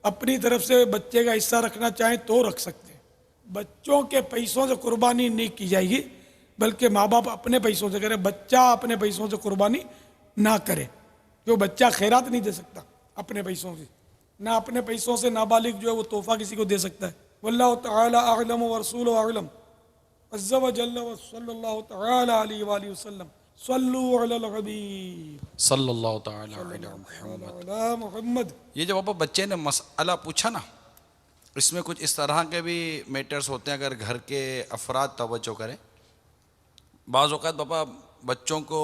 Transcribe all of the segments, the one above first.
اپنی طرف سے بچے کا حصہ رکھنا چاہیں تو رکھ سکتے ہیں. بچوں کے پیسوں سے قربانی نہیں کی جائے گی بلکہ ماں باپ اپنے پیسوں سے کرے. بچہ اپنے پیسوں سے قربانی نہ کرے. جو بچہ خیرات نہیں دے سکتا اپنے پیسوں سے, نہ اپنے پیسوں سے نابالغ جو ہے وہ تحفہ کسی کو دے سکتا ہے. واللہ تعالی اعلم ورسولہ اعلم عز وجل وصلی اللہ تعالی علیہ وآلہ وسلم. صلوا علی الحبیب صلی اللہ تعالی علی محمد. علی محمد. یہ جو پاپا بچے نے مسئلہ پوچھا نا, اس میں کچھ اس طرح کے بھی میٹرز ہوتے ہیں اگر گھر کے افراد توجہ کریں. بعض اوقات پاپا بچوں کو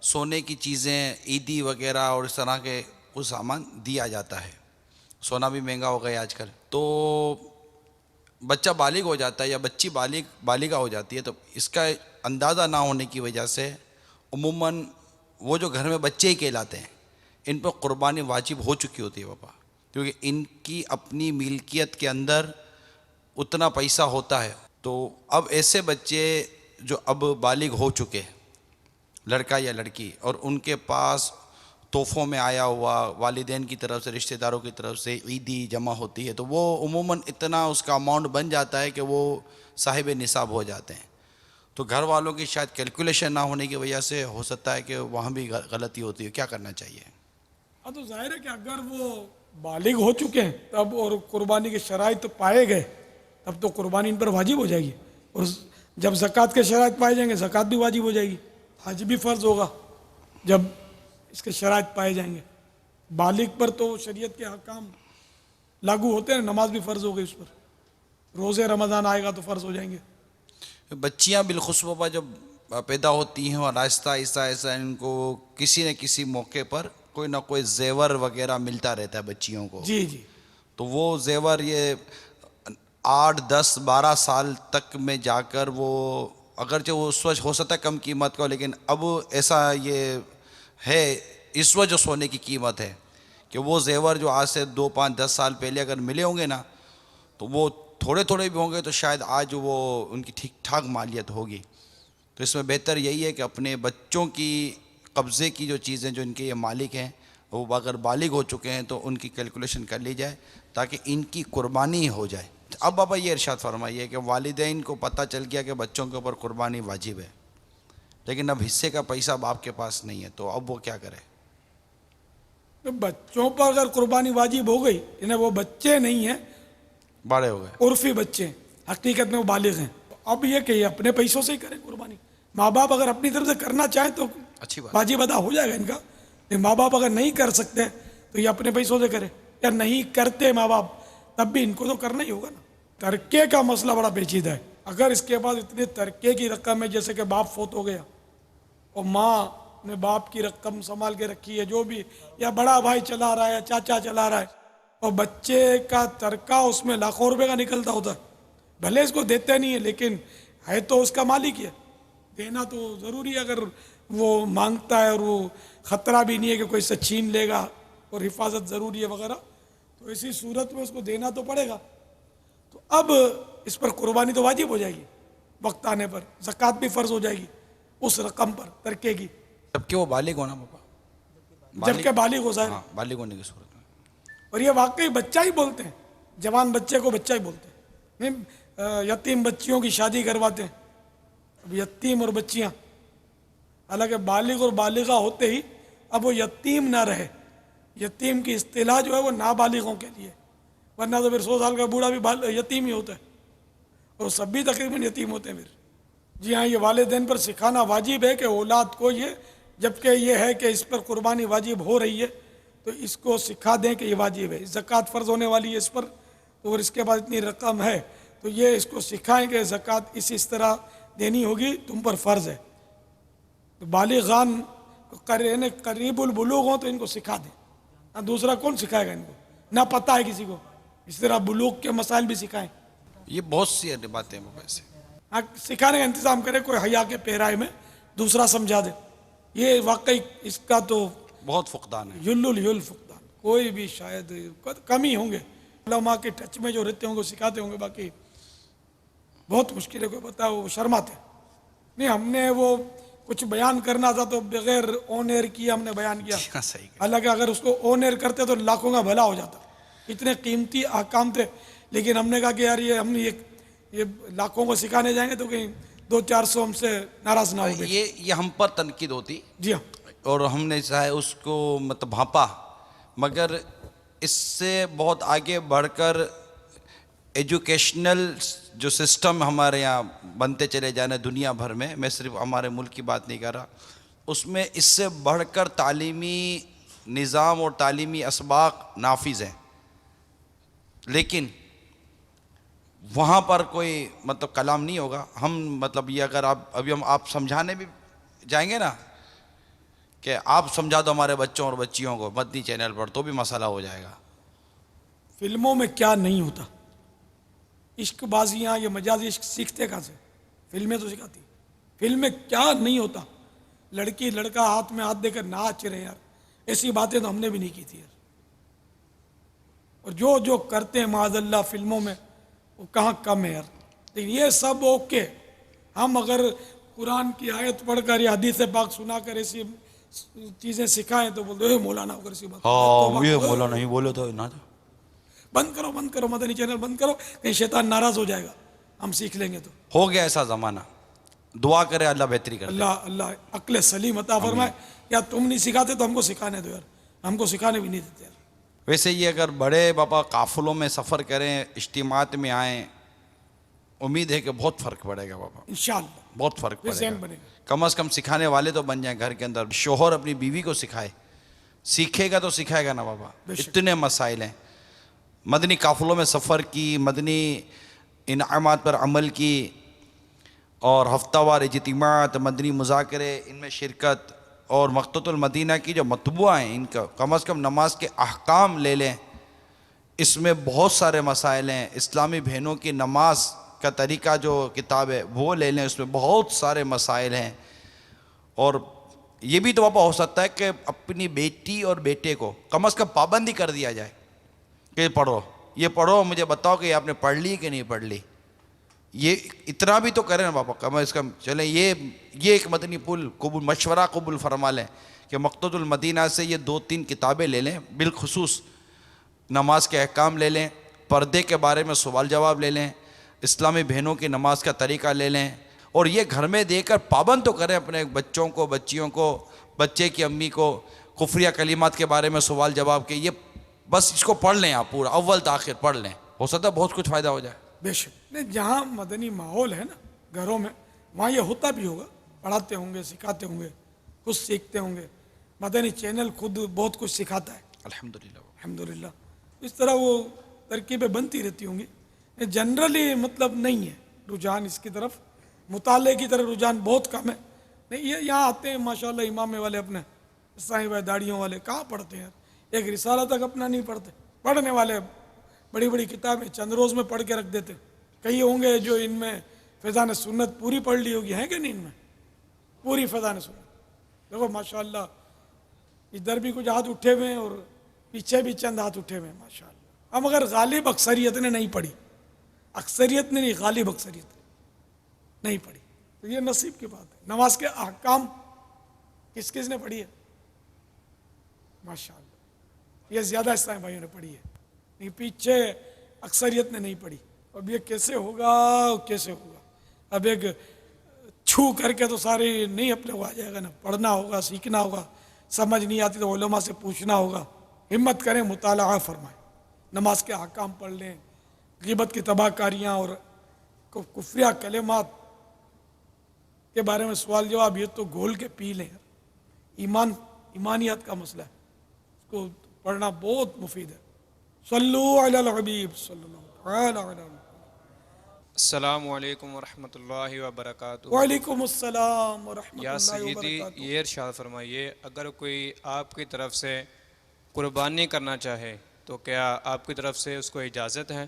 سونے کی چیزیں عیدی وغیرہ اور اس طرح کے کچھ سامان دیا جاتا ہے. سونا بھی مہنگا ہو گیا آج کل. تو بچہ بالغ ہو جاتا ہے یا بچی بالغہ ہو جاتی ہے, تو اس کا اندازہ نہ ہونے کی وجہ سے عموماً وہ جو گھر میں بچے ہی کہلاتے ہیں ان پہ قربانی واجب ہو چکی ہوتی ہے پاپا, کیونکہ ان کی اپنی ملکیت کے اندر اتنا پیسہ ہوتا ہے. تو اب ایسے بچے جو اب بالغ ہو چکے لڑکا یا لڑکی, اور ان کے پاس تحفوں میں آیا ہوا والدین کی طرف سے رشتہ داروں کی طرف سے عیدی جمع ہوتی ہے, تو وہ عموماً اتنا اس کا اماؤنٹ بن جاتا ہے کہ وہ صاحب نصاب ہو جاتے ہیں. تو گھر والوں کی شاید کیلکولیشن نہ ہونے کی وجہ سے ہو سکتا ہے کہ وہاں بھی غلطی ہوتی ہے. کیا کرنا چاہیے؟ ہاں تو ظاہر ہے کہ اگر وہ بالغ ہو چکے ہیں تب اور قربانی کے شرائط پائے گئے تب تو قربانی ان پر واجب ہو جائے گی. اور جب زکوٰۃ کے شرائط پائے جائیں گے زکوٰۃ بھی واجب ہو جائے گی. حج بھی فرض ہوگا جب اس کے شرائط پائے جائیں گے. بالغ پر تو شریعت کے احکام لاگو ہوتے ہیں. نماز بھی فرض ہو گئی اس پر, روزے رمضان آئے گا تو فرض ہو جائیں گے. بچیاں بالخصوص جب پیدا ہوتی ہیں اور آہستہ آہستہ ان کو کسی نہ کسی موقع پر کوئی نہ کوئی زیور وغیرہ ملتا رہتا ہے بچیوں کو. جی جی. تو وہ زیور یہ 8 10 12 سال تک میں جا کر وہ اگرچہ وہ اس وجہ ہو سکتا ہے کم قیمت کا, لیکن اب ایسا یہ ہے اس وجہ سونے کی قیمت ہے کہ وہ زیور جو آج سے 2 5 10 سال پہلے اگر ملے ہوں گے نا تو وہ تھوڑے تھوڑے بھی ہوں گے تو شاید آج وہ ان کی ٹھیک ٹھاک مالیت ہوگی. تو اس میں بہتر یہی ہے کہ اپنے بچوں کی قبضے کی جو چیزیں جو ان کے یہ مالک ہیں وہ اگر بالغ ہو چکے ہیں تو ان کی کیلکولیشن کر لی جائے تاکہ ان کی قربانی ہو جائے. اب بابا یہ ارشاد فرمائیے کہ والدین کو پتہ چل گیا کہ بچوں کے اوپر قربانی واجب ہے, لیکن اب حصے کا پیسہ باپ کے پاس نہیں ہے, تو اب وہ کیا کرے؟ بچوں پر اگر قربانی واجب ہو گئی, انہیں وہ بچے نہیں ہیں, بڑے ہو گئے, عرفی بچے ہیں, حقیقت میں وہ بالغ ہیں. اب یہ کہ یہ اپنے پیسوں سے ہی کریں قربانی. ماں باپ اگر اپنی طرف سے کرنا چاہیں تو اچھی بات. واجب ادا ہو جائے گا ان کا. لیکن ماں باپ اگر نہیں کر سکتے تو یہ اپنے پیسوں سے کرے, یا نہیں کرتے ماں باپ تب بھی ان کو تو کرنا ہی ہوگا نا. ترکے کا مسئلہ بڑا پیچیدہ ہے. اگر اس کے بعد اتنے ترکے کی رقم ہے, جیسے کہ باپ فوت ہو گیا اور ماں نے باپ کی رقم سنبھال کے رکھی ہے جو بھی, یا بڑا بھائی چلا رہا ہے یا چاچا چلا رہا ہے, اور بچے کا ترکہ اس میں لاکھوں روپے کا نکلتا ہوتا ہے. بھلے اس کو دیتے نہیں ہے لیکن ہے تو اس کا مالک ہے, دینا تو ضروری ہے. اگر وہ مانگتا ہے اور وہ خطرہ بھی نہیں ہے کہ کوئی سے چھین لے گا اور حفاظت ضروری ہے وغیرہ, تو اسی صورت میں اس کو دینا تو پڑے گا. تو اب اس پر قربانی تو واجب ہو جائے گی وقت آنے پر. زکوٰۃ بھی فرض ہو جائے گی اس رقم پر ترکے کی, جبکہ وہ بالغ ہونا پاپا, جبکہ بالغ ہو جائے. بالغ ہونے کی صورت میں. اور یہ واقعی بچہ ہی بولتے ہیں, جوان بچے کو بچہ ہی بولتے ہیں. نہیں, یتیم بچیوں کی شادی کرواتے ہیں. اب یتیم اور بچیاں, حالانکہ بالغ اور بالغہ ہوتے ہی اب وہ یتیم نہ رہے. یتیم کی اصطلاح جو ہے وہ نابالغوں کے لیے, ورنہ تو پھر 100 سال کا بوڑھا بھی یتیم ہی ہوتا ہے, اور سب بھی تقریباً یتیم ہوتے ہیں پھر. جی ہاں, یہ والدین پر سکھانا واجب ہے کہ اولاد کو یہ, جبکہ یہ ہے کہ اس پر قربانی واجب ہو رہی ہے تو اس کو سکھا دیں کہ یہ واجب ہے. زکوٰۃ فرض ہونے والی ہے اس پر, اور اس کے بعد اتنی رقم ہے تو یہ اس کو سکھائیں کہ زکوٰۃ اس طرح دینی ہوگی, تم پر فرض ہے. تو بالغان قریب البلوغ ہوں تو ان کو سکھا دیں. دوسرا کون سکھائے گا ان کو, نہ پتہ ہے کسی کو. اس طرح بلوغ کے مسائل بھی سکھائیں. یہ بہت سی باتیں ہیں ویسے. ہاں, سکھانے کا انتظام کرے کوئی حیا کے پیرائے میں دوسرا سمجھا دے. یہ واقعی اس کا تو بہت فقدان ہے. یل فقدان, کوئی بھی شاید کم ہی ہوں گے علماء کے ٹچ میں جو رہتے ہوں گے صحاتے ہوں گے, باقی بہت مشکل ہے. کوئی پتہ وہ شرماتے نہیں. ہم نے وہ کچھ بیان کرنا تھا تو بغیر آن ایئر کیا ہم نے بیان کیا, صحیح. حالانکہ اگر اس کو آن ایئر کرتے تو لاکھوں کا بھلا ہو جاتا. اتنے قیمتی احکام تھے، لیکن ہم نے کہا کہ یار یہ لاکھوں کو سکھانے جائیں گے تو کہیں 200-400 ہم سے ناراض نہ ہو گئے. یہ ہم پر تنقید ہوتی جی ہاں، اور ہم نے چاہے اس کو مطلب بھانپا، مگر اس سے بہت آگے بڑھ کر ایجوکیشنل جو سسٹم ہمارے یہاں بنتے چلے جانے دنیا بھر میں صرف ہمارے ملک کی بات نہیں کر رہا، اس میں اس سے بڑھ کر تعلیمی نظام اور تعلیمی اسباق نافذ ہیں، لیکن وہاں پر کوئی مطلب کلام نہیں ہوگا. ہم مطلب یہ اگر ابھی ہم آپ سمجھانے بھی جائیں گے نا کہ آپ سمجھا دو ہمارے بچوں اور بچیوں کو مدنی چینل پر، تو بھی مسئلہ ہو جائے گا. فلموں میں کیا نہیں ہوتا، عشق بازیاں، یہ مجازی عشق سیکھتے کہاں سے؟ فلمیں تو سکھاتی. فلم میں کیا نہیں ہوتا، لڑکی لڑکا ہاتھ میں ہاتھ دے کر ناچ رہے یار، ایسی باتیں تو ہم نے بھی نہیں کی تھی یار. اور جو کرتے ہیں معاذ اللہ فلموں میں وہ کہاں کم ہے یار. لیکن یہ سب اوکے، ہم اگر قرآن کی آیت پڑھ کر یا حدیث پاک سنا کر ایسی چیزیں سکھائیں تو بولتے مولانا ہو کر ایسی بات. یہ مولا نہیں بولے تو نہ بند کرو مدنی چینل بند کرو، کہیں شیطان ناراض ہو جائے گا، ہم سیکھ لیں گے تو. ہو گیا ایسا زمانہ. دعا کرے اللہ بہتری کرے. اللہ عقل سلیم عطا فرمائے. یا تم نہیں سکھاتے تو ہم کو سکھانے دو یار، ہم کو سکھانے بھی نہیں دیتے یار. ویسے یہ اگر بڑے بابا قافلوں میں سفر کریں، اجتماعات میں آئیں، امید ہے کہ بہت فرق پڑے گا بابا، انشاءاللہ بہت فرق یہ پڑے ذہن گا. بنے گا. کم از کم سکھانے والے تو بن جائیں گھر کے اندر. شوہر اپنی بیوی کو سکھائے، سیکھے گا تو سکھائے گا نا بابا. اتنے مسائل ہیں. مدنی قافلوں میں سفر کی، مدنی انعامات پر عمل کی، اور ہفتہ وار اجتماعات، مدنی مذاکرے، ان میں شرکت، اور مقتۃ المدینہ کی جو مطبوعہ ہیں ان کا کم از کم نماز کے احکام لے لیں. اس میں بہت سارے مسائل ہیں. اسلامی بہنوں کی نماز کا طریقہ جو کتاب ہے وہ لے لیں، اس میں بہت سارے مسائل ہیں. اور یہ بھی تو بابا ہو سکتا ہے کہ اپنی بیٹی اور بیٹے کو کم از کم پابندی کر دیا جائے کہ یہ پڑھو، مجھے بتاؤ کہ آپ نے پڑھ لی کہ نہیں پڑھ لی. یہ اتنا بھی تو کریں نا بابا کم از کم. چلیں یہ ایک مدنی پل قبول، مشورہ قبول فرما لیں کہ مقتۃ المدینہ سے یہ 2-3 کتابیں لے لیں، بالخصوص نماز کے احکام لے لیں، پردے کے بارے میں سوال جواب لے لیں، اسلامی بہنوں کی نماز کا طریقہ لے لیں، اور یہ گھر میں دے کر پابند تو کریں اپنے بچوں کو، بچیوں کو، بچے کی امی کو، کفریہ کلمات کے بارے میں سوال جواب کے. یہ بس اس کو پڑھ لیں آپ پورا اول تاخیر پڑھ لیں، ہو سکتا ہے بہت کچھ فائدہ ہو جائے. بے شک. نہیں، جہاں مدنی ماحول ہے نا گھروں میں، وہاں یہ ہوتا بھی ہوگا، پڑھاتے ہوں گے، سکھاتے ہوں گے، خود سیکھتے ہوں گے. مدنی چینل خود بہت کچھ سکھاتا ہے الحمدللہ. الحمدللہ. اس طرح وہ ترکیبیں بنتی رہتی ہوں گی. جنرلی مطلب نہیں ہے رجحان اس کی طرف، مطالعے کی طرف رجحان بہت کم ہے. نہیں، یہ یہاں آتے ہیں ماشاءاللہ امامے والے اپنے سائیں بھائی داڑھیوں والے، کہاں پڑھتے ہیں؟ ایک رسالہ تک اپنا نہیں پڑھتے. پڑھنے والے بڑی بڑی کتابیں چند روز میں پڑھ کے رکھ دیتے. کئی ہوں گے جو ان میں فیضان سنت پوری پڑھ لی ہوگی، ہے کہ نہیں؟ ان میں پوری فیضان سنت دیکھو ماشاءاللہ. ادھر بھی کچھ ہاتھ اٹھے ہوئے ہیں اور پیچھے بھی چند ہاتھ اٹھے ہوئے ہیں ماشاءاللہ. ہم اگر غالب اکثریت نے نہیں پڑھی، اکثریت نے نہیں، غالب اکثریت نے نہیں پڑھی، تو یہ نصیب کی بات ہے. نماز کے احکام کس کس نے پڑھی ہے؟ ماشاءاللہ یہ زیادہ اسلامی بھائیوں نے پڑھی ہے، نہیں پیچھے اکثریت نے نہیں پڑھی. اب یہ کیسے ہوگا، کیسے ہوگا؟ اب ایک چھو کر کے تو سارے نہیں اپنے کو آ جائے گا نا. پڑھنا ہوگا، سیکھنا ہوگا. سمجھ نہیں آتی تو علماء سے پوچھنا ہوگا. ہمت کریں، مطالعہ فرمائیں، نماز کے احکام پڑھ لیں. غیبت کی تباہ کاریاں اور کفریہ کلمات کے بارے میں سوال جواب یہ تو گھول کے پی لیں. ایمانیات کا مسئلہ ہے، اس کو پڑھنا بہت مفید ہے. صلو علی الحبیب صلی اللہ علیہ وسلم. السلام علیکم ورحمۃ اللہ وبرکاتہ. وعلیکم السلام ورحمۃ یا اللہ سیدی، وبرکاتہ. یہ ارشاد فرمائیے، اگر کوئی آپ کی طرف سے قربانی کرنا چاہے تو کیا آپ کی طرف سے اس کو اجازت ہے؟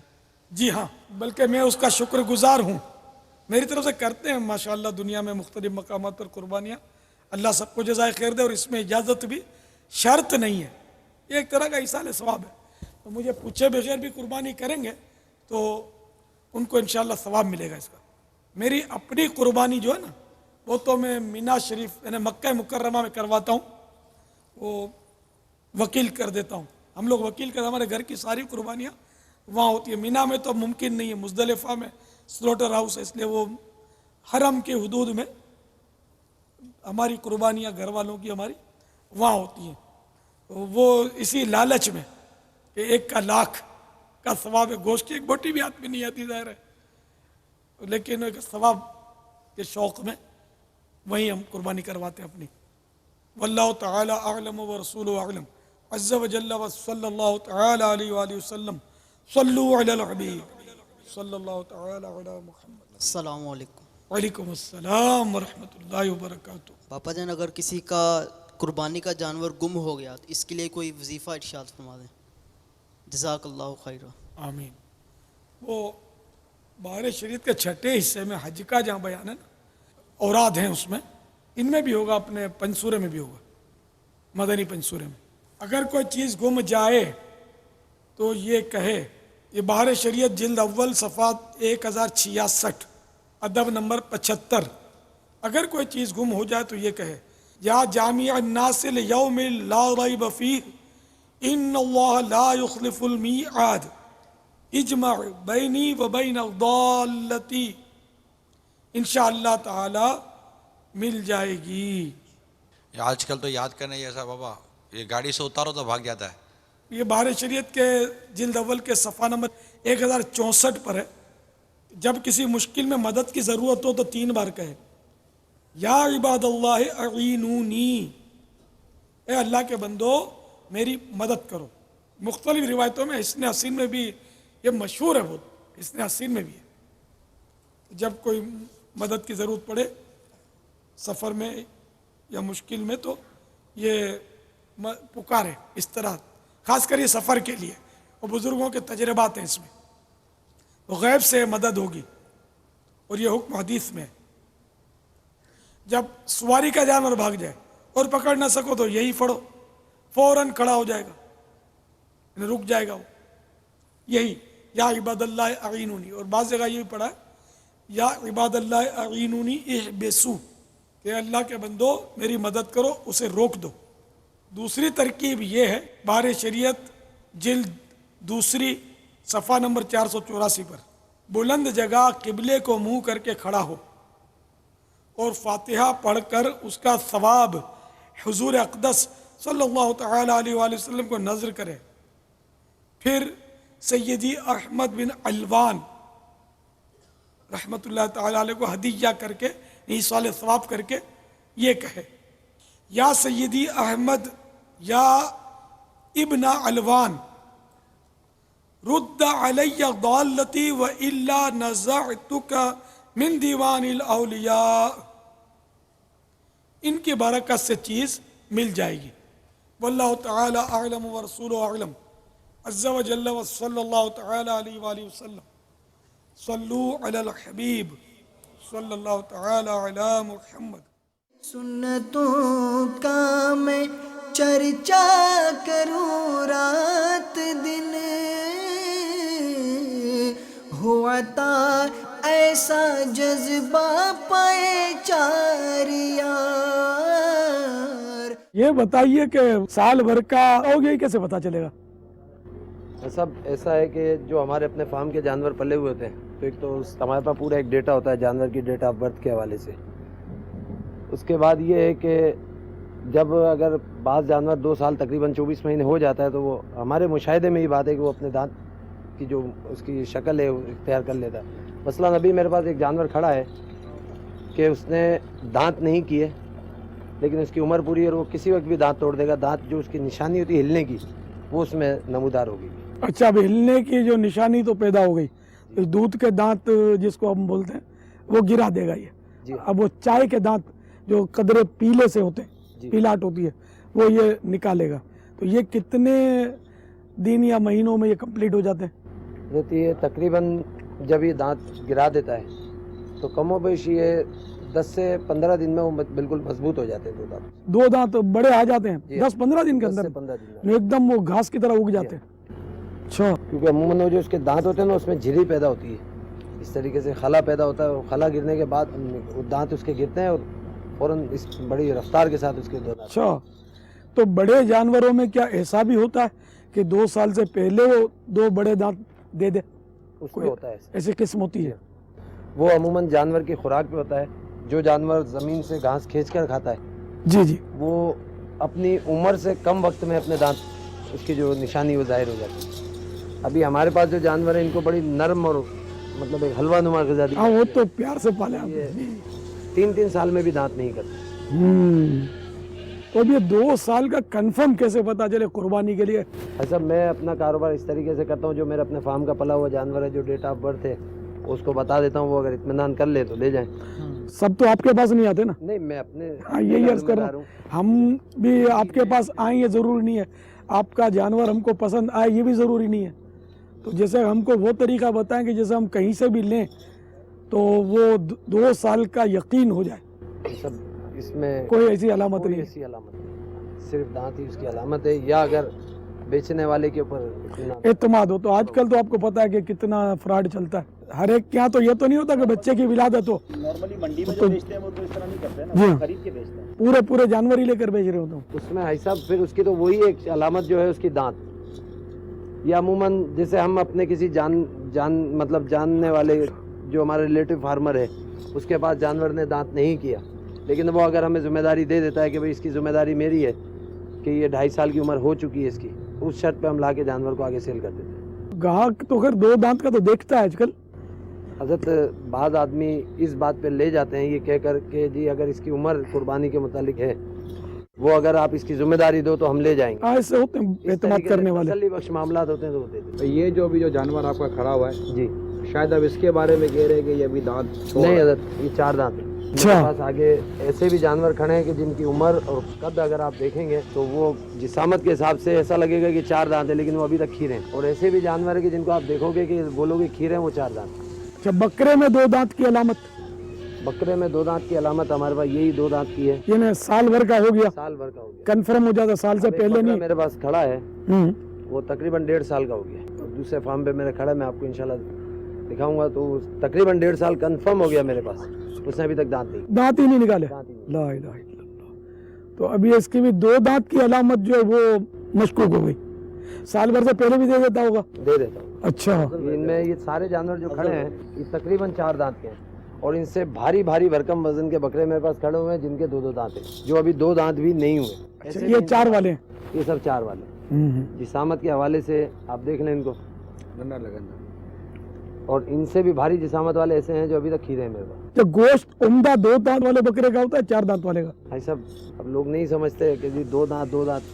جی ہاں، بلکہ میں اس کا شکر گزار ہوں. میری طرف سے کرتے ہیں ماشاءاللہ دنیا میں مختلف مقامات پر قربانیاں. اللہ سب کو جزائے خیر دے. اور اس میں اجازت بھی شرط نہیں ہے، یہ ایک طرح کا ایصال ثواب ہے. تو مجھے پوچھے بغیر بھی قربانی کریں گے تو ان کو انشاءاللہ ثواب ملے گا اس کا. میری اپنی قربانی جو ہے نا وہ تو میں مینا شریف یعنی مکہ مکرمہ میں کرواتا ہوں، وہ وکیل کر دیتا ہوں. ہم لوگ وکیل کا ہمارے گھر کی ساری قربانیاں وہاں ہوتی ہیں. مینا میں تو ممکن نہیں ہے, مزدلفہ میں سلوٹر ہاؤس ہے, اس لیے وہ حرم کے حدود میں ہماری قربانیاں گھر والوں کی ہماری وہاں ہوتی ہیں. وہ اسی لالچ میں کہ 1 کا لاکھ کا ثواب ہے, گوشت کی ایک بوٹی بھی ہاتھ میں نہیں آتی ظاہر ہے, لیکن ایک ثواب کے شوق میں وہیں ہم قربانی کرواتے ہیں اپنی. واللہ تعالی اعلم ورسولہ اعلم عز وجل وصلی اللہ تعالی علیہ وآلہ وسلم. صلو علی الحبیب صلی اللہ تعالی علی محمد. السلام علیکم. وعلیکم السلام ورحمۃ اللہ وبرکاتہ. پاپا جان, اگر کسی کا قربانی کا جانور گم ہو گیا تو اس کے لیے کوئی وظیفہ ارشاد فرما دیں. جزاک اللہ خیرہ. آمین. وہ بہار شریعت کے چھٹے حصے میں حج کا جہاں بیان ہے نا, اوراد ہیں اس میں, ان میں بھی ہوگا, اپنے پنسورے میں بھی ہوگا, مدنی پنسورے میں. اگر کوئی چیز گم جائے تو یہ کہے, یہ بہار شریعت جلد اول صفحات 1066 ادب نمبر 75. اگر کوئی چیز گم ہو جائے تو یہ کہے, یا جامع الناس لیوم لا ریب فیہ ان اللہ لا یخلف المیعاد اجمع بینی و بین الضالتی. انشاءاللہ تعالی مل جائے گی. آج کل تو یاد کرنے جیسا بابا, یہ گاڑی سے اتارو تو بھاگ جاتا ہے. یہ بہار شریعت کے جلد اول کے صفحہ نمبر 1064 پر ہے. جب کسی مشکل میں مدد کی ضرورت ہو تو 3 بار کہے, یا عباد اللہ اعینونی, اے اللہ کے بندو میری مدد کرو. مختلف روایتوں میں حسن حسین میں بھی یہ مشہور ہے, بہت حسن حسین میں بھی ہے. جب کوئی مدد کی ضرورت پڑے سفر میں یا مشکل میں تو یہ پکارے اس طرح, خاص کر یہ سفر کے لیے. اور بزرگوں کے تجربات ہیں اس میں, وہ غیب سے مدد ہوگی. اور یہ حکم حدیث میں ہے. جب سواری کا جانور بھاگ جائے اور پکڑ نہ سکو تو یہی پڑھو, فوراً کھڑا ہو جائے گا, رک جائے گا وہ. یہی یا عباد اللہ اعینونی. اور بعض جگہ یہ بھی پڑھا ہے یا عباد اللہ اعینونی احبسو, کہ اللہ کے بندو میری مدد کرو, اسے روک دو. دوسری ترکیب یہ ہے بہار شریعت جلد 2 صفحہ نمبر 484 پر, بلند جگہ قبلے کو منہ کر کے کھڑا ہو اور فاتحہ پڑھ کر اس کا ثواب حضور اقدس صلی اللہ تعالی علیہ وآلہ وسلم کو نذر کرے. پھر سیدی احمد بن علوان رحمۃ اللہ تعالی علیہ کو ہدیہ کر کے, ایصال ثواب کر کے یہ کہے, یا سیدی احمد یا ابن علوان رد علی ضالتی و الا نزعتک من دیوان الاولیاء. ان کی برکت سے چیز مل جائے گی. واللہ تعالی اعلم ورسولہ اعلم عز وجل وصلی اللہ تعالی علیہ وآلہ وسلم. صلو علی الحبیب صلی اللہ تعالی علی محمد. سنتوں کا میں چرچا کروں رات دن, ہوا تا ایسا جذبہ پائے چار یار. یہ بتائیے کہ سال بھر کا ہو گیا کیسے پتا چلے گا؟ سب ایسا ہے کہ جو ہمارے اپنے فارم کے جانور پلے ہوئے ہوتے ہیں تو ایک تو ہمارے پاس پورا ایک ڈیٹا ہوتا ہے جانور کی ڈیٹ آف برتھ کے حوالے سے. اس کے بعد یہ ہے کہ جب اگر بعض جانور 2 سال تقریباً 24 مہینے ہو جاتا ہے تو وہ ہمارے مشاہدے میں یہ بات ہے کہ وہ اپنے دانت کی جو اس کی شکل ہے وہ اختیار کر لیتا ہے. مثلاً ابھی میرے پاس ایک جانور کھڑا ہے کہ اس نے دانت نہیں کیے لیکن اس کی عمر پوری ہے اور وہ کسی وقت بھی دانت توڑ دے گا. دانت جو اس کی نشانی ہوتی ہے ہلنے کی وہ اس میں نمودار ہوگی. اچھا, اب ہلنے کی جو نشانی تو پیدا ہو گئی, دودھ کے دانت جس کو ہم بولتے ہیں وہ گرا دے گا یہ. جی. اب وہ چائے کے دانت جو قدرے پیلے سے ہوتے ہیں, جی. پیلاٹ ہوتی ہے, وہ یہ نکالے گا. تو یہ کتنے دن یا مہینوں میں یہ کمپلیٹ ہو جاتے ہیں؟ رہتی ہے تقریباً جب یہ دانت گرا دیتا ہے تو کم و بیش یہ 10 سے 15 دن میں وہ بالکل مضبوط ہو جاتے ہیں. 2 دانت بڑے آ جاتے ہیں جی. 10-15 دن کے 10 اندر, سے 15 دن میں. ایک دم وہ گھاس کی طرح اگ جاتے ہیں. اچھا, کیونکہ عموماً وہ جو اس کے دانت ہوتے ہیں نا اس میں جھری پیدا ہوتی ہے, اس طریقے سے خلا پیدا ہوتا ہے. وہ خلا گرنے کے بعد وہ دانت اس کے گرتے ہیں اور فوراً اس بڑی رفتار کے ساتھ اس کے 2 دانت. اچھا, تو بڑے جانوروں میں کیا ایسا بھی ہوتا ہے कि 2 साल से पहले वो 2 बड़े दांत दे दे, उसमें होता है ऐसा। ऐसी किस्म होती है? वो अमूमन जानवर की खुराक पे होता है। जो जानवर ज़मीन से घास खींच कर खाता है जी जी। वो अपनी उम्र से कम वक्त में अपने दांत, उसकी जो निशानी वो जाहिर हो जाती है। अभी हमारे पास जो जानवर है इनको बड़ी नरम और मतलब एक हलवा नुमा ग़िज़ा दी हाँ वो तो प्यार से पाले आप। ये 3-3 साल में भी दांत नहीं करते। तो अब ये 2 साल का कंफर्म कैसे पता चले कुर्बानी के लिए? ऐसा मैं अपना कारोबार इस तरीके से करता हूँ, जो मेरे अपने फार्म का पला हुआ जानवर है, जो डेट ऑफ बर्थ है उसको बता देता हूँ, वो अगर इत्मीनान कर ले तो ले जाएं। सब तो आपके पास नहीं आते ना? नहीं, मैं अपने हाँ यही अर्ज कर रहा हूँ, हम भी आपके पास आए ये ज़रूरी नहीं है, आपका जानवर हमको पसंद आए ये भी ज़रूरी नहीं है। तो जैसे हमको वो तरीका बताएं कि जैसे हम कहीं से भी लें तो वो 2 साल का यकीन हो जाए, सब इसमें कोई ऐसी अलामत कोई नहीं है। ऐसी अलामत नहीं, सिर्फ दांत ही उसकी अलामत है, या अगर बेचने वाले के ऊपर इत्मीनान। एतमाद हो। तो आजकल तो आपको पता है कि कितना फ्रॉड चलता है, हर एक के यहाँ तो ये तो नहीं होता कि बच्चे की विलादत हो। नॉर्मली मंडी में तो जो बेचते हैं वो तो इस तरह नहीं करते हैं जी ना, हाँ। खरीद के बेचते हैं। पूरे जानवर ही लेकर बेच रहे हो तो। उसमें भाई साहब फिर उसकी तो वही एक अलामत जो है उसकी दांत, या अमूमन जैसे हम अपने किसी मतलब जानने वाले जो हमारे रिलेटिव फार्मर है उसके पास जानवर ने दांत नहीं किया, लेकिन वो अगर हमें जिम्मेदारी दे देता है कि भाई इसकी जिम्मेदारी मेरी है कि ये 2.5 साल की उम्र हो चुकी है इसकी, उस शर्त पे हम ला के जानवर को आगे सेल कर देते हैं। ग्राहक तो खैर 2 दांत का तो देखता है आजकल। हजरत बाज़ आदमी इस बात पे ले जाते हैं ये कह कर के जी अगर इसकी उम्र कुर्बानी के मुतालिक है, वो अगर आप इसकी जिम्मेदारी दो तो हम ले जाएंगे। हाँ ऐसे होते हैं इस एतमाद तरीके से करने वाले। तसल्ली बख्श मामलात होते हैं तो वो दे देते तो ये जो भी जो जानवर आपका खड़ा हुआ है हैं। जी शायद अब इसके बारे में कह रहे हैं कि ये अभी दांत नहीं हजरत, ये 4 दांत है। मेरे पास आगे ऐसे भी जानवर खड़े हैं कि जिनकी उम्र और कद अगर आप देखेंगे तो वो जिसामत के हिसाब से ऐसा लगेगा कि 4 दांत है, लेकिन वो अभी तक खीरे हैं। और ऐसे भी जानवर है कि जिनको आप देखोगे कि बोलोगे खीरे हैं, वो 4 दांत। अच्छा, बकरे में 2 दांत की अलामत? बकरे में 2 दांत की अलामत हमारे पास यही 2 दांत की है। यानी साल भर का हो गया, साल भर का हो गया, कंफर्म हो जाता, साल से अब एक पहले बकरा नहीं। मेरे पास खड़ा है, हम्म। वो तकरीबन 1.5 साल का हो गया। और दूसरे फार्म पे मेरा खड़ा है, मैं आपको इंशाल्लाह दिखाऊंगा। तो तकरीबन 1.5 साल कंफर्म हो गया मेरे पास, उसने अभी तक दांत नहीं दांत ही नहीं निकाले। दांत ही नहीं। ला इलाहा इल्लल्लाह। तो अभी इसकी भी 2 दांत की अलामत जो है वो मशकूक हो गई। साल भर से पहले भी दे देता होगा? दे देता हूँ। अच्छा, इनमें ये सारे जानवर जो खड़े हैं ये तकरीबन 4 दांत के हैं, और इनसे भारी भरकम वजन के बकरे मेरे पास खड़े हुए हैं जिनके 2-2 दांत हैं, जो अभी 2 दांत भी नहीं हुए। अच्छा ऐसे ये भी 4 वाले हैं। ये सब 4 वाले जिसामत के हवाले से आप देख लें इनको, गंदा लगेगा। और इनसे भी भारी जिसामत वाले ऐसे हैं जो अभी तक खीरे हैं मेरे पास। जो गोश्त उम्दा 2 दांत वाले बकरे का होता है 4 दांत वाले का? भाई साहब अब लोग नहीं समझते कि जी 2 दांत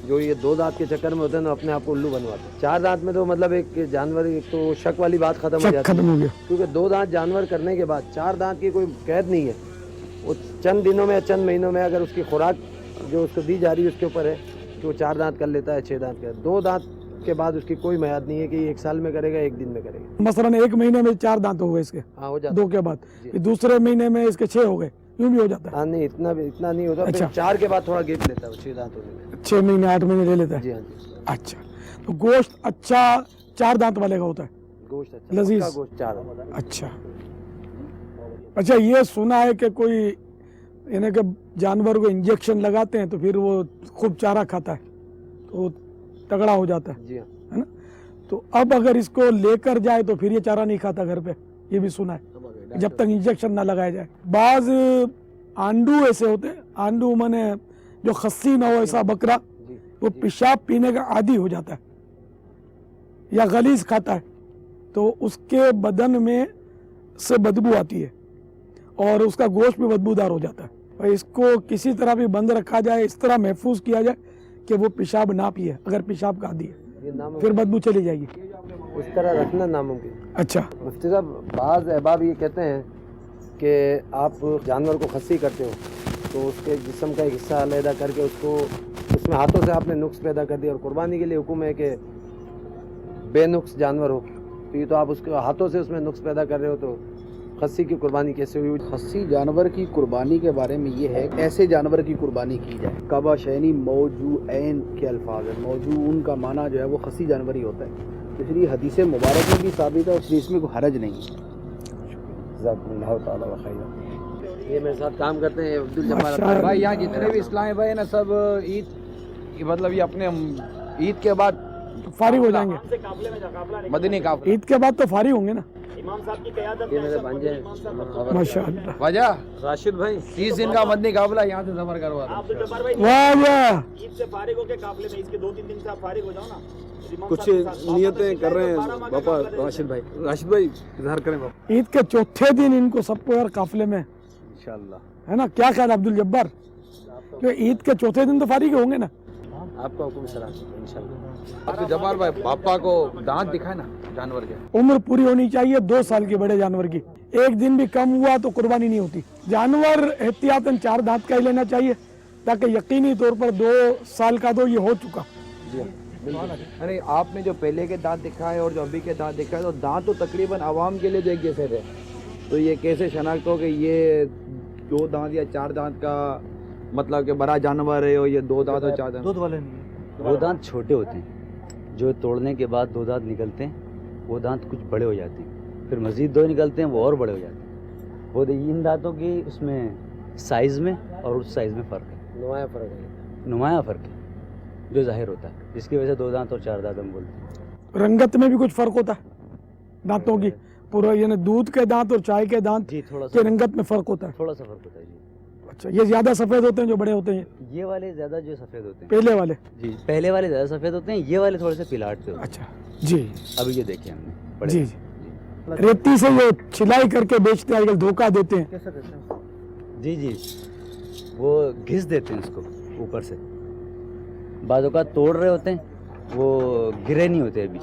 जो ये 2 दांत के चक्कर में होते हैं ना अपने आप को उल्लू बनवाते हैं। 4 दांत में तो मतलब एक जानवर, एक तो शक वाली बात खत्म हो शक जाती खत्म है, हो गया। क्योंकि 2 दांत जानवर करने के बाद 4 दांत की कोई कैद नहीं है। वो चंद दिनों में चंद महीनों में अगर उसकी खुराक जो उसको दी जा रही है उसके ऊपर है कि वो 4 दांत कर लेता है, 6 दांत कर। 2 दांत के बाद उसकी कोई मियाद नहीं है कि 1 साल में करेगा, 1 दिन में करेगा। मसलन 1 महीने में 4 दांत हो गए इसके, हाँ हो जाता 2 के बाद, फिर दूसरे महीने में इसके 6 हो गए, यूं भी हो जाता है? हाँ नहीं, इतना नहीं होता। अच्छा। फिर 4 के बाद थोड़ा गेप लेता है, 6 दांत होने में। 6 महीने 8 महीने ले लेता है? जी हाँ जी। अच्छा, तो गोश्त अच्छा 4 दांत वाले का होता है, गोश्त अच्छा, लजीज। पक्का गोश्त 4। अच्छा अच्छा, ये सुना है कि कोई यानी कि जानवर को इंजेक्शन लगाते हैं तो फिर वो खूब चारा खाता है तो तगड़ा हो जाता है जी हाँ। है ना? तो अब अगर इसको लेकर जाए तो फिर ये चारा नहीं खाता घर पे, ये भी सुना है, जब तक इंजेक्शन ना लगाया जाए। बाज आंडू ऐसे होते हैं, आंडू माने जो खस्सी ना हो ऐसा बकरा, वो पेशाब पीने का आदी हो जाता है या गलीज खाता है तो उसके बदन में से बदबू आती है और उसका गोश्त भी बदबूदार हो जाता है। और इसको किसी तरह भी बंद रखा जाए, इस तरह महफूज किया जाए कि वो पेशाब ना पिए, अगर पेशाब का आदी है ये नामुमकिन, फिर बदबू चली जाएगी। उस तरह रखना नामुमकिन। अच्छा, मुफ्ती साहब बाज़ अहबाब ये कहते हैं कि आप जानवर को खस्सी करते हो तो उसके जिस्म का एक हिस्सा अलहदा करके उसको उसमें हाथों से आपने नुक्स पैदा कर दिया, और कुर्बानी के लिए हुक्म है कि बेनुक्स जानवर हो, तो ये तो आप उसके हाथों से उसमें नुक्स पैदा कर रहे हो, तो खस्सी की कुर्बानी कैसे हुई? खस्सी जानवर की कुर्बानी के बारे में ये है कि ऐसे जानवर की कुर्बानी की जाए। कबा शैनी मौजू ऐन के अल्फाज है, मौजू उनका माना जो है वो खस्सी जानवर ही होता है, इसलिए हदीस मुबारक में भी साबित है, इसलिए इसमें कोई हरज नहीं है। जज़ाकुमुल्लाह ताला व खैर। ये मेरे साथ काम करते हैं अब्दुल जब्बार भाई यहाँ जितने भी इस्लामी भाई है ना सब ईद मतलब ये अपने ईद के बाद फारिग हो जाएंगे। से काफले में जा, काफला नहीं मदनी का ईद के बाद तो फारिग होंगे ना। इमाम साहब की क़यादत में ऐसा माहौल है, इमाम साहब माशाअल्लाह। वजह राशिद भाई 30 दिन का मदनी काफिला यहाँ से सफर करवा रहा अब्दुल जब्बार भाई वाह वाह, ईद से फारिग होके काफले में इसके 2-3 दिन से आप फारिग हो जाओ ना। इमाम कुछ साहब के साथ नियतें कर रहे हैं 12 माह के बापा काफले में राशिद भाई इजहार करें बापा ईद के चौथे दिन इनको सबको यार काफिले में, इंशाल्लाह। है ना? क्या ख्याल है अब्दुल जब्बार? कि ईद के चौथे दिन तो फारिग होंगे ना? आपका हुक्म सलाम इंशाल्लाह। अब तो जब्बार भाई पापा को दांत दिखाए ना जानवर के। उम्र पूरी होनी चाहिए 2 साल के बड़े जानवर की। एक दिन भी कम हुआ तो कुर्बानी नहीं होती। जानवर एहतियातन 4 दांत का ही लेना चाहिए ताकि यकीनी तौर पर 2 साल का तो ये हो चुका। अरे आपने जो पहले के दांत दिखाए और जो अभी के दांत दिखाए, तो दांत तो तकरीबन आवाम के लिए जो एक जैसे थे, तो ये कैसे शनाख्त हो कि ये 2 दांत या 4 दांत का मतलब कि बड़ा जानवर है और ये 2 दांत और 4 दांत? दूध वाले नहीं। 2 दांत छोटे होते हैं, जो तोड़ने के बाद 2 दांत निकलते हैं, वो दांत कुछ बड़े हो जाते हैं, फिर मज़ीद 2 निकलते हैं, वो और बड़े हो जाते हैं। वो इन दांतों की उसमें साइज़ में और उस साइज़ में फ़र्क है, नुमाया फ़र्क है जो ज़ाहिर होता है, जिसकी वजह से 2 दांत और 4 दांत हम बोलते हैं। रंगत में भी कुछ फर्क होता है दांतों की, पूरा यानी दूध के दांत और चाय के दांत जी थोड़ा के सा रंगत में फर्क होता है। थोड़ा सा फ़र्क होता है जी। अच्छा, ये ज्यादा सफेद होते हैं जो बड़े होते हैं? ये वाले ज़्यादा जो सफ़ेद होते हैं, पहले वाले? जी पहले वाले ज़्यादा सफ़ेद होते हैं, ये वाले थोड़े से पिलाटते होते अच्छा जी हैं। अभी ये देखे हमने बड़े। जी जी। रेती से ये छिलाई करके बेचते हैं, आजकल धोखा देते हैं। जी जी, वो घिस देते हैं उसको ऊपर से, बाज़ों का तोड़ रहे होते हैं, वो गिरे नहीं होते अभी,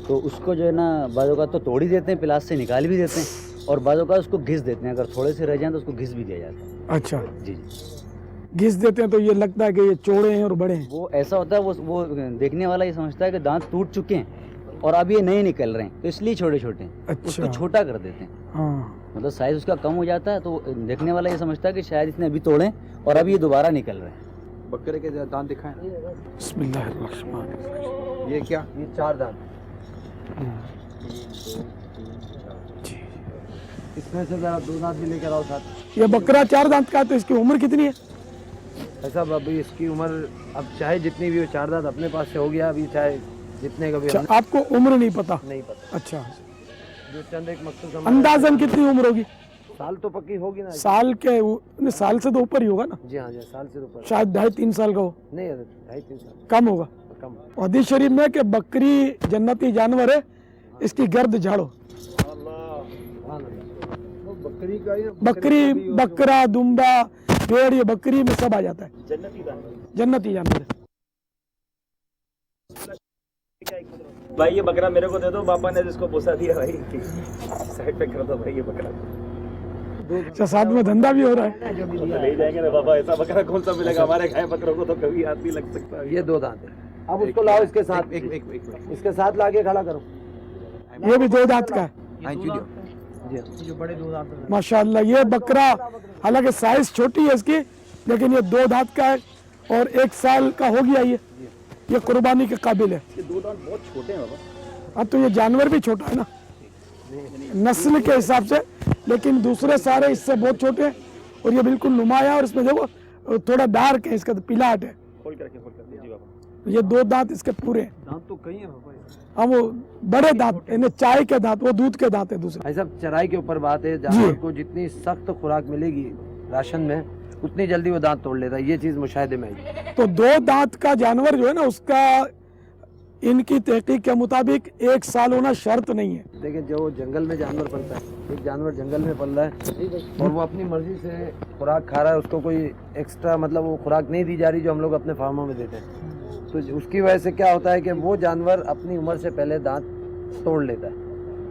तो उसको जो है ना बाज़ों का तो तोड़ ही देते हैं, पिलास से निकाल भी देते हैं, और बाज़ों का उसको घिस देते हैं, अगर थोड़े से रह जाएं तो उसको घिस भी दिया जाता है। अच्छा, जी जी, घिस देते हैं तो ये लगता है कि ये चौड़े हैं और बड़े हैं। वो ऐसा होता है, वो देखने वाला ये समझता है कि दांत टूट चुके हैं और अब ये नए निकल रहे हैं, तो इसलिए छोटे छोटे हैं। अच्छा। उसको छोटा कर देते हैं, हाँ, मतलब साइज़ उसका कम हो जाता है, तो देखने वाला ये समझता है कि शायद इसने अभी तोड़े और अब ये दोबारा निकल रहे हैं। बकरे के दांत दिखाएं। बिस्मिल्लाहिर्रहमानिर्रहीम। ये क्या? ये 4 दांत। इसमें से जरा 2 दांत भी लेकर आओ साथ। ये बकरा 4 दांत का है, तो इसकी उम्र कितनी है? ऐसा अभी इसकी उम्र अब चाहे जितनी भी हो, 4 दांत अपने पास से हो गया, अभी चाहे जितने का भी अच्छा, आपको उम्र नहीं पता? नहीं पता। अच्छा, जो चंद एक मकसद अंदाजन कितनी उम्र होगी? साल तो पक्की होगी ना। साल के नहीं, साल से तो ऊपर ही होगा ना? जी हाँ जी, साल से ऊपर। शायद 2.5-3 साल का हो। नहीं, 2.5-3 साल कम होगा। कम। हदीस शरीफ में कि बकरी जन्नती जानवर है, इसकी गर्द झाड़ो। बकरी का ही बकरी, बकरा, दुम्बा, भेड़, ये बकरी में सब आ जाता है, जन्नती जानवर। जन्नती जानवर है। भाई ये बकरा मेरे को दे दो, पापा ने जिसको पोसा दिया भाई साइड पे कर दो भाई ये बकरा। अच्छा, साथ में धंधा भी हो रहा है। ले जाएंगे ना पापा, ऐसा बकरा कौन सा मिलेगा? हमारे खाए बकरों को तो कभी हाथ नहीं लग सकता। ये 2 दांत है। अब उसको लाओ इसके साथ, इसके साथ लाके खड़ा करो। ये भी 2 दांत का है जो बड़े 2 दांत। माशाअल्लाह। ये बकरा हालांकि साइज छोटी है इसकी, लेकिन ये 2 दांत का है और 1 साल का हो गया। ये कुर्बानी के काबिल है। ये 2 दांत बहुत छोटे हैं बाबा। हाँ, तो ये जानवर भी छोटा है ना नस्ल के हिसाब से, लेकिन दूसरे सारे इससे बहुत छोटे हैं और ये बिल्कुल नुमाया, और इसमें देखो थोड़ा डार्क है, इसका तो पिलाट है। खोल कर जी बाबा। ये 2 दांत इसके पूरे हैं। दांत तो कई है बाबा। हाँ, वो बड़े दांत, इन्हें चाय के दांत, वो दूध के दांत है दूसरे। भाई साहब, चराई के ऊपर बात है। जानवर को जितनी सख्त खुराक मिलेगी राशन में, उतनी जल्दी वो दांत तोड़ लेता है। ये चीज मुशाहिदे में आई। तो 2 दांत का जानवर जो है ना, उसका इनकी तहकीक के मुताबिक 1 साल होना शर्त नहीं है। देखिए, जो जंगल में जानवर पलता है, एक जानवर जंगल में पल रहा है और वो अपनी मर्जी से खुराक खा रहा है, उसको कोई एक्स्ट्रा मतलब वो खुराक नहीं दी जा रही जो हम लोग अपने फार्मों में देते हैं, तो उसकी वजह से क्या होता है कि वो जानवर अपनी उम्र से पहले दांत तोड़ लेता है,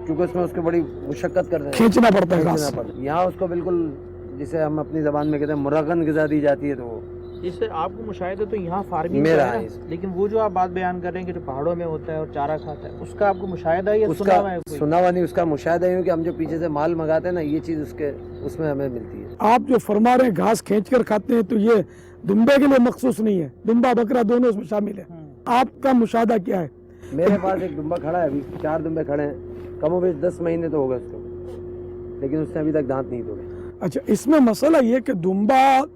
क्योंकि उसमें उसको बड़ी मुशक्कत कर रहे हैं, खींचना पड़ता है घास। यहाँ उसको बिल्कुल जिसे हम अपनी जबान में कहते हैं मुरगन ग़िज़ा दी जाती है। तो वो इससे आपको मुशाहिदा तो यहाँ फार्मिंग मेरा है है, ना, लेकिन वो जो आप बात बयान कर रहे हैं कि जो पहाड़ों में होता है और चारा खाता है, उसका आपको मुशाहिदा है या सुना हुआ है? उसका सुना हुआ नहीं, उसका मुशाहिदा यूँ कि हम जो पीछे से माल मंगाते हैं ना, ये चीज़ उसके उसमें हमें मिलती है। आप जो फरमा रहे हैं घास खींच कर खाते हैं, तो ये दुम्बे के लिए मखसूस नहीं है, दुम्बा बकरा दोनों उसमें शामिल है। आपका मुशाहिदा क्या है? मेरे पास एक दुम्बा खड़ा है, अभी 4 दुम्बे खड़े हैं, कमोबेश 10 महीने तो हो गए उसको, लेकिन उसने अभी तक दांत नहीं तोड़े। अच्छा, इसमें मसला ये कि दुम्बा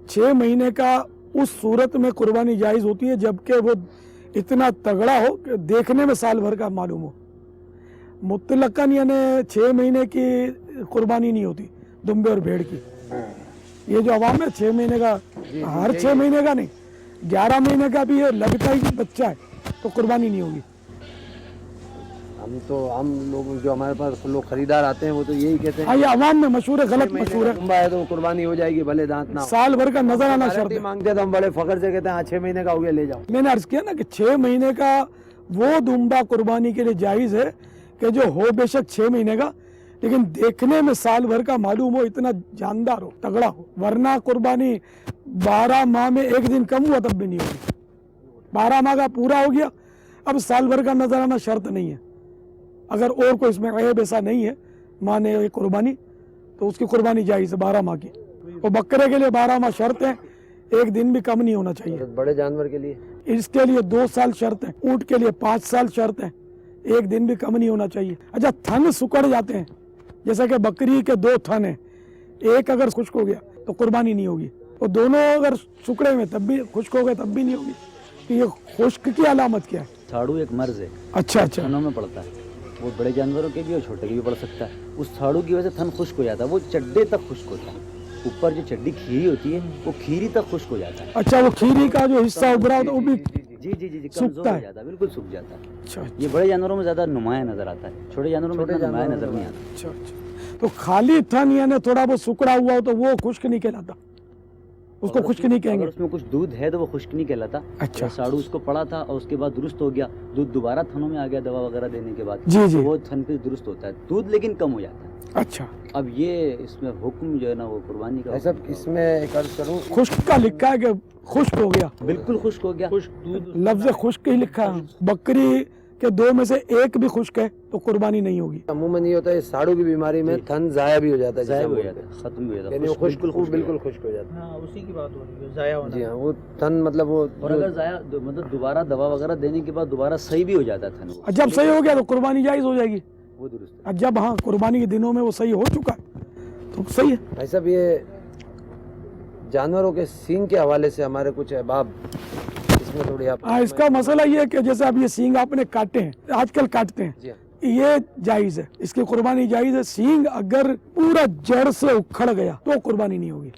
6 महीने का उस सूरत में कुर्बानी जायज़ होती है जबकि वो इतना तगड़ा हो कि देखने में साल भर का मालूम हो। मुतलकन यानी 6 महीने की कुर्बानी नहीं होती दुम्बे और भेड़ की। ये जो अवाम है 6 महीने का, हर 6 महीने का नहीं, 11 महीने का भी ये लगता है कि बच्चा है तो कुर्बानी नहीं होगी। हम लोग जो हमारे पास लोग खरीदार आते हैं वो तो यही कहते हैं हाँ, ये अवाम में मशहूर है, गलत मशहूर है। दुम्बा है तो कुर्बानी हो जाएगी भले दांत ना हो। साल भर का नजर आना शर्त है। मांगते तो हम बड़े फखर से कहते हैं हाँ 6 महीने का हो गया ले जाओ। मैंने अर्ज किया ना कि 6 महीने का वो दुम्बा कुर्बानी के लिए जायज है कि जो हो बेशक 6 महीने का, लेकिन देखने में साल भर का मालूम हो, इतना जानदार हो, तगड़ा हो। वरना कुर्बानी 12 माह में एक दिन कम हुआ तब भी नहीं होगी। 12 माह का पूरा हो गया, अब साल भर का नजर आना शर्त नहीं है। अगर और कोई इसमें ऐब ऐसा नहीं है माने ये कुर्बानी, तो उसकी कुर्बानी जायज है 12 माह की। और बकरे के लिए 12 माह शर्त है, एक दिन भी कम नहीं होना चाहिए। बड़े जानवर के लिए इसके लिए 2 साल शर्त है, ऊंट के लिए 5 साल शर्त है, एक दिन भी कम नहीं होना चाहिए। अच्छा, थन सुकड़ जाते हैं, जैसा कि बकरी के 2 थन हैं, एक अगर खुश्क हो गया तो कुर्बानी नहीं होगी, और दोनों अगर सुकड़े में तब भी खुश्क हो गए तब भी नहीं होगी। तो ये खुश्क की अलामत क्या है? साड़ू एक मर्ज है, अच्छा थनों में पड़ता है, वो बड़े जानवरों के भी और छोटे के भी पड़ सकता है। उस साड़ू की वजह से थन खुश्क हो जाता है, वो चड्डे तक खुश्क होता है, ऊपर जो चड्डी खीरी होती है वो खीरी तक खुश्क हो जाता है। अच्छा, वो खीरी का जो हिस्सा उभरा होता है वो भी जी जी जी जी सूखता कमजोर हो है। जाता है, बिल्कुल सूख जाता है। अच्छा ये बड़े जानवरों में ज्यादा नुमाया नजर आता है, छोटे जानवरों में इतना नुमाया नजर नहीं आता। अच्छा अच्छा, तो खाली थन यानी थोड़ा वो सुकड़ा हुआ हो तो वो खुश्क नहीं कहलाता, उसको खुश्क नहीं कहेंगे। अगर उसमें कुछ दूध है तो वो खुश्क नहीं कहलाता। अच्छा। साड़ू उसको पड़ा था और उसके बाद दुरुस्त हो गया, दूध दोबारा थनों में आ गया दवा वगैरह देने के बाद, जी, जी। तो वो थन पे दुरुस्त होता है, दूध लेकिन कम हो जाता है। अच्छा, अब ये इसमें हुक्म जो है ना वो कुर्बानी का ऐसा इसमें एक अर्ज करूँ, खुश्क का लिखा है कि खुश्क हो गया, बिल्कुल खुश्क हो गया। लफ्ज खुश्क ही लिखा है। बकरी के 2 में से एक भी खुश्क है तो कुर्बानी नहीं होगी। अमूमन ये होता है साड़ू की बीमारी में थन जाया भी हो जाता है, ज़ाया भी हो जाता है, खत्म भी हो जाता है, यानी वो खुश्क बिल्कुल खुश्क हो जाता हाँ, उसी की बात हो रही है, जाया होना। है। जी हाँ, वो थन मतलब वो और अगर ज़ाया मतलब दोबारा दवा वगैरह देने के बाद दोबारा सही भी हो जाता है थन वो, जब सही हो गया तो कुर्बानी जायज हो जाएगी। वो दुरुस्त है। और जब हाँ कुर्बानी के दिनों में वो सही हो चुका है तो सही है। भाई साहब, ये जानवरों के सींग के हवाले से हमारे कुछ अहबाब इसमें थोड़ी आप हाँ, इसका मसला ये है कि जैसे अब ये सींग आपने काटे हैं, आजकल काटते हैं, जी हाँ, ये जायज है, इसकी कुर्बानी जायज है। सींग अगर पूरा जड़ से उखड़ गया तो कुर्बानी नहीं होगी।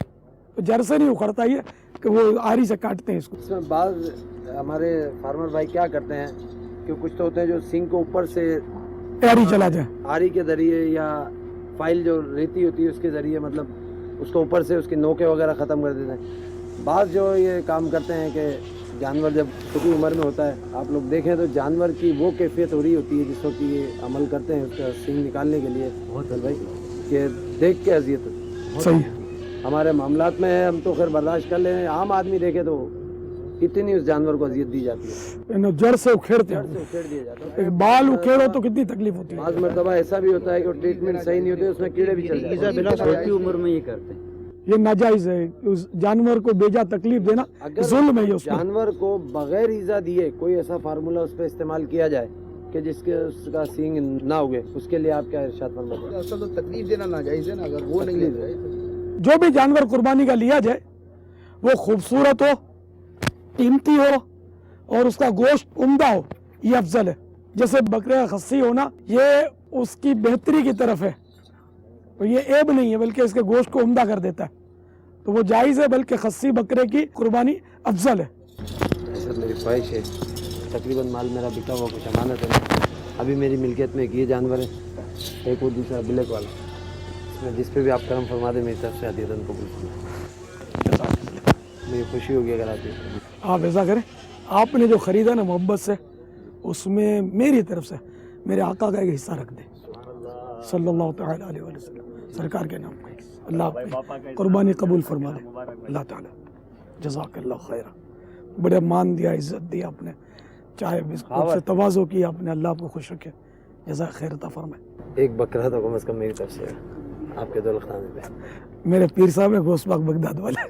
तो जड़ से नहीं उखड़ता, ये कि वो आरी से काटते हैं इसको। इसमें बाज हमारे फार्मर भाई क्या करते हैं कि कुछ तो होते हैं जो सींग को ऊपर से आरी चला जाए, आरी के जरिए या फाइल जो रेती होती है उसके जरिए मतलब उसको ऊपर से उसकी नोके वगैरह ख़त्म कर देते हैं। बाज़ जो ये काम करते हैं कि जानवर जब छोटी उम्र में होता है, आप लोग देखें तो जानवर की वो कैफियत हो रही होती है जिस वक्त ये अमल करते हैं उसका सींग निकालने के लिए, बहुत भाई कि देख के अजियत सही है। हमारे मामलात में है, हम तो खैर बर्दाश्त कर लें, आम आदमी देखे तो इतनी उस जानवर को अजियत दी जाती है, जड़ से उखेड़ते जड़ से हैं, उखेड़ दिया जाता है। एक बाल उखेड़ो तो कितनी तकलीफ होती है। बाज़ मरतबा ऐसा भी होता है कि ट्रीटमेंट सही नहीं होती, उसमें कीड़े भी चल जाते हैं। छोटी उम्र में ये करते हैं। ये नाजायज है, उस जानवर को बेजा तकलीफ देना जुल्म है ये उसमें। जानवर को बगैर ईजा दिए कोई ऐसा फार्मूला उस पर इस्तेमाल किया जाए कि जिसके उसका सींग ना उगे, उसके लिए आप क्या इरशाद फरमाते हैं? असल तो तकलीफ देना नाजायज है ना, अगर वो नहीं तकलीफ ले है। जो भी जानवर कुर्बानी का लिया जाए वो खूबसूरत हो, कीमती हो और उसका गोश्त उम्दा हो, ये अफजल है। जैसे बकरे का खस्सी होना ये उसकी बेहतरी की तरफ है, तो ये ऐब नहीं है बल्कि इसके गोश्त को उम्दा कर देता है, तो वो जायज़ है, बल्कि खस्सी बकरे की कुर्बानी अफजल है। सर मेरी ख्वाहिश है, तकरीबन माल मेरा बिका हुआ कुछ अमानत है, अभी मेरी मिल्कियत में एक ये जानवर है, एक वो दूसरा ब्लैक वाला, इसमें जिस पे भी आप करम फरमा दें मेरी तरफ से अदीदन कबूल करना, मेरी खुशी होगी अगर आप आप ऐसा करें, आपने जो ख़रीदा ना मोहब्बत से, उसमें मेरी तरफ से मेरे आका का एक हिस्सा रख दें सल्लल्लाहु तआला अलैहि वसल्लम, सरकार के नाम पे। अल्लाह आपकी कुर्बानी कबूल फरमा दे, अल्लाह ताला जज़ाकल्लाह खैरा। बड़े मान दिया, इज़्ज़त दी आपने, चाहे बिस्कुट से तवाज़ो किया आपने, अल्लाह आपको खुश रखे, जज़ा खैर अता फरमाए। एक बकरा तो कम अज़ कम मेरी तरफ से आपके दौलखाने पे। मेरे पीर साहब है गोसबाग बगदाद वाले,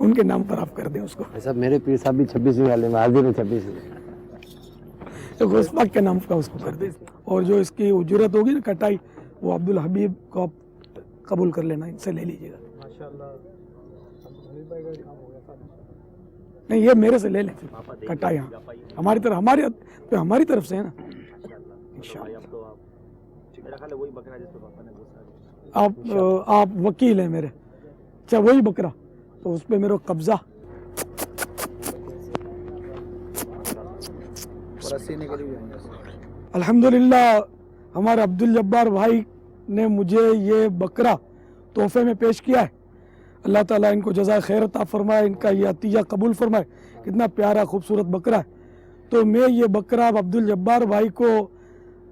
उनके नाम पर आप कर दें उसको। ऐसा मेरे पीर साहब भी 26वीं वाले में, हाजिर है 26वीं, तो गोसबाग के नाम का उसको कर दें, और जो इसकी उजरत होगी ना कटाई, वो अब्दुल हबीब को आप कबूल कर लेना, इनसे ले लीजिएगा। माशाल्लाह, हबीब भाई का काम हो गया था। नहीं, ये मेरे से ले लें फिर कटाई। हाँ, हमारी तरफ से है ना इंशाल्लाह। मेरा ख्याल है वही बकरा जिस पे पापा ने गुस्सा आप वकील हैं मेरे। अच्छा, वही बकरा, तो उस पर मेरा कब्जा। अल्हम्दुलिल्लाह हमारे अब्दुल जब्बार भाई ने मुझे ये बकरा तोहफे में पेश किया है। अल्लाह ताला इनको जज़ा खैर अता फरमाए, इनका ये अतिया कबूल फरमाए। कितना प्यारा खूबसूरत बकरा है। तो मैं ये बकरा अब अब्दुल जब्बार भाई को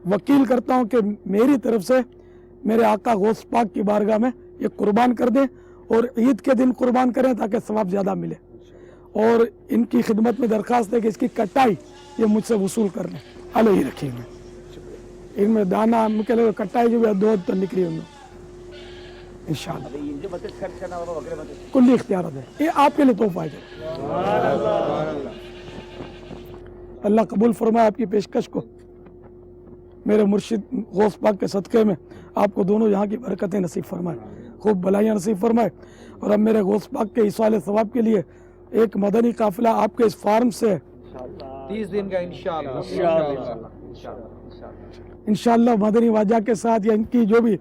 वकील करता हूँ कि मेरी तरफ से मेरे आका गौस पाक की बारगाह में ये कुर्बान कर दें और ईद के दिन कुर्बान करें ताकि सवाब ज़्यादा मिले। और इनकी खिदमत में दरख्वास्त है कि इसकी कटाई ये मुझसे वसूल कर लें। हलो ये रखिए, इनमें दाना मुझे कटाई जो भी दो तो निकली उनमें इंशाल्लाह। कुल्ली इख्तियार है, ये आपके लिए तोहफा है। अल्लाह कबूल फरमाए आपकी पेशकश को। मेरे मुर्शिद गौस पाक के सदक़े में आपको दोनों यहाँ की बरकतें नसीब फरमाए, खूब भलाइयाँ नसीब फरमाए। और अब मेरे गौस पाक के इसाले सवाब के लिए एक मदनी काफिला आपके इस फार्म से 30 दिन का इंशाल्लाह मदनी वाजा के साथ या इनकी जो भी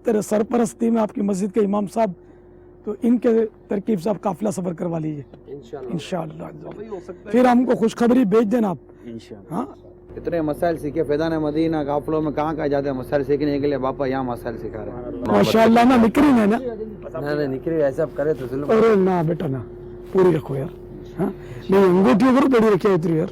तेरे सरपरस्ती में आपकी मस्जिद के इमाम साहब, तो इनके तरकीब से आप काफिला सफर करवा लीजिए इंशाल्लाह। फिर हमको खुशखबरी भेज देना आप। हाँ, इतने मसाइल सीखे फैजान मदीना काफिलों में कहाँ जाते हैं मसाइल सीखने के लिए, बापा यहाँ मसाइल सिखा रहे हैं माशाल्लाह। ना निकरी ना ना निकली ऐसा करे तो जुल्म। अरे ना बेटा ना, पूरी रखो यार। हाँ, नहीं अंगूठी करो बड़ी रखिए इतनी यार।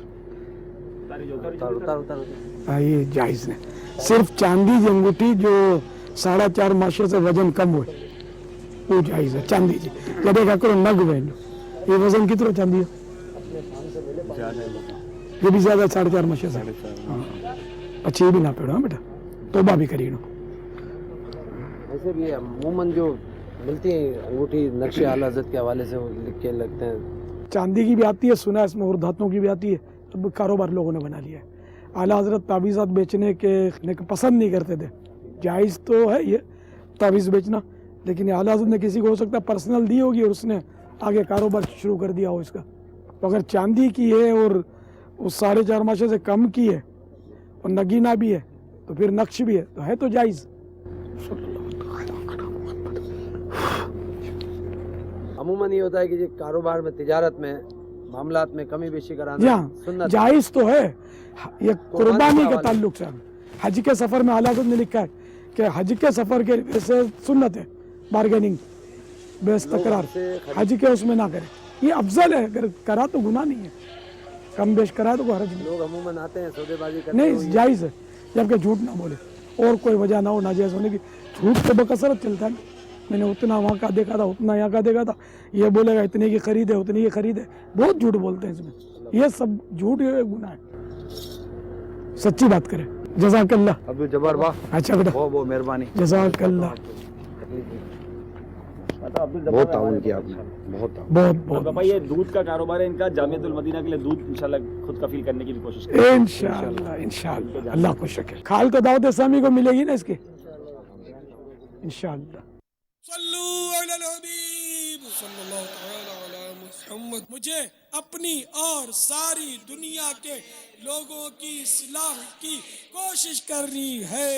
हाँ, ये जायज़ नहीं, सिर्फ चांदी की अंगूठी जो 4.5 माशे से वजन कम हुए वो जायज़ है। चांदी जी जब क्या करो नग बहन, ये वजन कितना चांदी है? ये भी ज्यादा 4.5 माशे से। हाँ, अच्छी भी ना पेड़ो। हाँ बेटा, तोबा भी करी नो। वैसे भी अमूमन जो मिलती है अंगूठी नक्शे आला हज़रत के हवाले से वो लिख के लगते हैं। चांदी की भी आती है सुना इसमें, और धातुओं की भी आती है। अब कारोबार लोगों ने बना लिया है। आला हज़रत तावीज़ात बेचने के पसंद नहीं करते थे। जायज़ तो है ये तावीज़ बेचना, लेकिन आला हज़रत ने किसी को हो सकता है पर्सनल दी होगी और उसने आगे कारोबार शुरू कर दिया हो इसका। तो अगर चांदी की है और उस 4.5 माशे से कम की है और नगीना भी है तो फिर नक्श भी है तो जायज़। अमूमन ये होता है कि कारोबार में तिजारत में मामलात में कमी बेशी कराना सुन्नत जायज़ तो है। ये कुर्बानी के ताल्लुक से हज के सफ़र में आला हज़रत ने लिखा है कि हज के सफ़र के वैसे सुन्नत है बारगेनिंग बेस तकरार, हज के उसमें ना करे, ये अफजल है। अगर करा तो गुनाह नहीं है, कम बेश करा तो कोई हर्ज नहीं। लोग अमूमन आते हैं सौदेबाजी करते नहीं, जायज़ है जबकि झूठ ना बोले और कोई वजह ना हो नाजायज़ होने की। झूठ तो बकसरत चलता है, मैंने उतना वहाँ का देखा था, उतना यहाँ का देखा था, ये बोलेगा इतने की खरीद है, उतनी की खरीद है। बहुत झूठ बोलते हैं इसमें, ये सब झूठ गुनाह है। सच्ची बात करें। जज़ाकल्लाह अब्दुल जब्बार वाह, अच्छा बेटा, बहुत मेहरबानी, जज़ाकल्लाह, बहुत ताउन किया आपने, बहुत। पापा ये दूध का कारोबार है इनका, जामियतुल मदीना के लिए दूध इंशाल्लाह खुद कफील करने की भी कोशिश करें इंशाल्लाह अल्लाह को शक्र। खाल तो दावत इस्लामी को मिलेगी ना इसकी इंशाल्लाह। मुझे अपनी और सारी दुनिया के लोगों की इस्लाह की कोशिश करनी है।